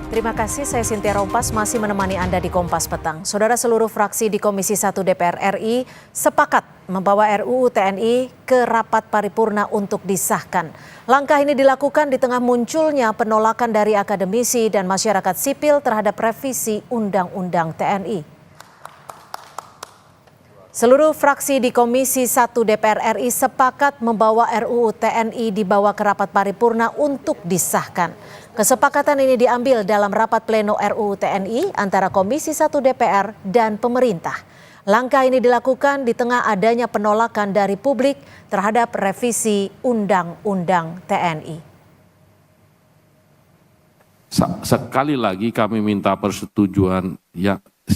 Terima kasih, saya Cynthia Rompas masih menemani Anda di Kompas Petang. Saudara, seluruh fraksi di Komisi 1 DPR RI sepakat membawa RUU TNI ke rapat paripurna untuk disahkan. Langkah ini dilakukan di tengah munculnya penolakan dari akademisi dan masyarakat sipil terhadap revisi Undang-Undang TNI. Seluruh fraksi di Komisi 1 DPR RI sepakat membawa RUU TNI dibawa ke rapat paripurna untuk disahkan. Kesepakatan ini diambil dalam rapat pleno RUU TNI antara Komisi 1 DPR dan pemerintah. Langkah ini dilakukan di tengah adanya penolakan dari publik terhadap revisi Undang-Undang TNI. Sekali lagi kami minta persetujuan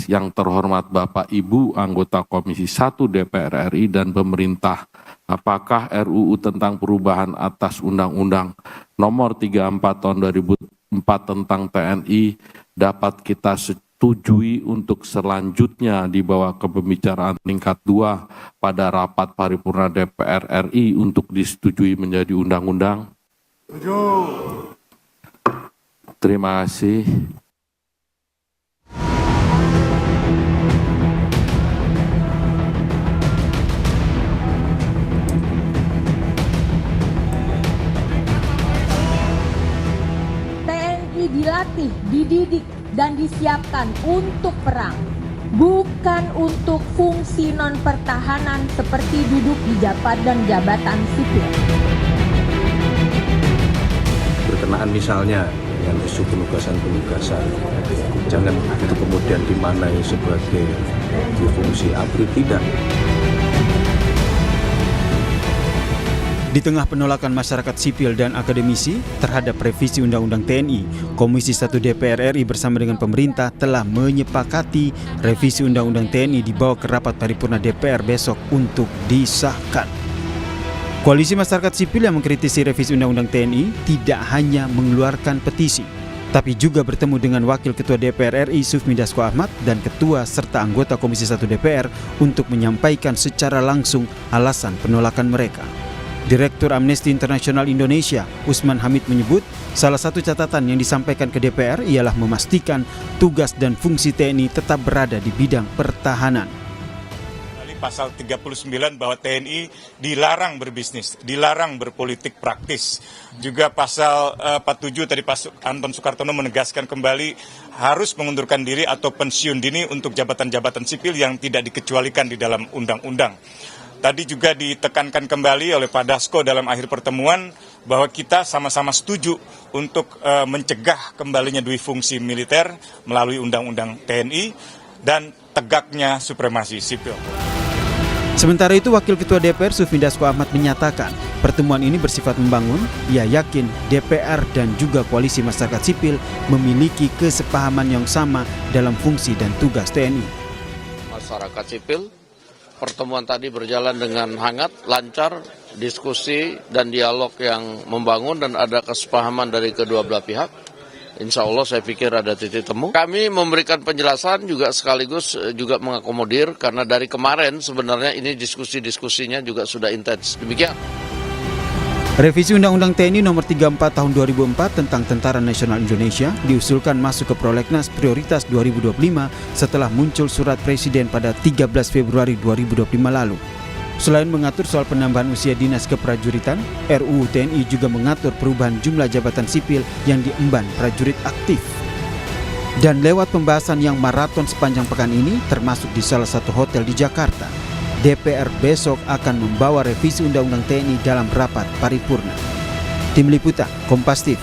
yang terhormat Bapak Ibu anggota Komisi 1 DPR RI dan pemerintah, apakah RUU tentang perubahan atas Undang-Undang Nomor 34 Tahun 2004 tentang TNI dapat kita setujui untuk selanjutnya dibawa ke pembicaraan tingkat 2 pada rapat paripurna DPR RI untuk disetujui menjadi undang-undang? Terima kasih. Dilatih, dididik, dan disiapkan untuk perang, bukan untuk fungsi non-pertahanan seperti duduk di jabatan sipil. Berkenaan misalnya dengan isu penugasan, jangan itu kemudian dimaknai sebagai fungsi ABRI, tidak. Di tengah penolakan masyarakat sipil dan akademisi terhadap revisi Undang-Undang TNI, Komisi 1 DPR RI bersama dengan pemerintah telah menyepakati revisi Undang-Undang TNI dibawa ke rapat paripurna DPR besok untuk disahkan. Koalisi masyarakat sipil yang mengkritisi revisi Undang-Undang TNI tidak hanya mengeluarkan petisi, tapi juga bertemu dengan Wakil Ketua DPR RI Sufmi Dasko Ahmad dan Ketua serta anggota Komisi 1 DPR untuk menyampaikan secara langsung alasan penolakan mereka. Direktur Amnesty International Indonesia, Usman Hamid menyebut, salah satu catatan yang disampaikan ke DPR ialah memastikan tugas dan fungsi TNI tetap berada di bidang pertahanan. Pasal 39 bahwa TNI dilarang berbisnis, dilarang berpolitik praktis. Juga pasal 47 tadi Pak Anton Soekartono menegaskan kembali harus mengundurkan diri atau pensiun dini untuk jabatan-jabatan sipil yang tidak dikecualikan di dalam undang-undang. Tadi juga ditekankan kembali oleh Pak Dasko dalam akhir pertemuan bahwa kita sama-sama setuju untuk mencegah kembalinya dui fungsi militer melalui Undang-Undang TNI dan tegaknya supremasi sipil. Sementara itu, Wakil Ketua DPR Sufmi Dasko Ahmad menyatakan pertemuan ini bersifat membangun. Ia yakin DPR dan juga koalisi masyarakat sipil memiliki kesepahaman yang sama dalam fungsi dan tugas TNI. Masyarakat sipil, pertemuan tadi berjalan dengan hangat, lancar, diskusi dan dialog yang membangun dan ada kesepahaman dari kedua belah pihak. Insya Allah saya pikir ada titik temu. Kami memberikan penjelasan juga sekaligus juga mengakomodir karena dari kemarin sebenarnya ini diskusinya juga sudah intens. Demikian. Revisi Undang-Undang TNI Nomor 34 Tahun 2004 tentang Tentara Nasional Indonesia diusulkan masuk ke Prolegnas Prioritas 2025 setelah muncul surat Presiden pada 13 Februari 2025 lalu. Selain mengatur soal penambahan usia dinas keprajuritan, RUU TNI juga mengatur perubahan jumlah jabatan sipil yang diemban prajurit aktif. Dan lewat pembahasan yang maraton sepanjang pekan ini, termasuk di salah satu hotel di Jakarta, DPR besok akan membawa revisi Undang-Undang TNI dalam rapat paripurna. Tim Liputan, Kompas TV.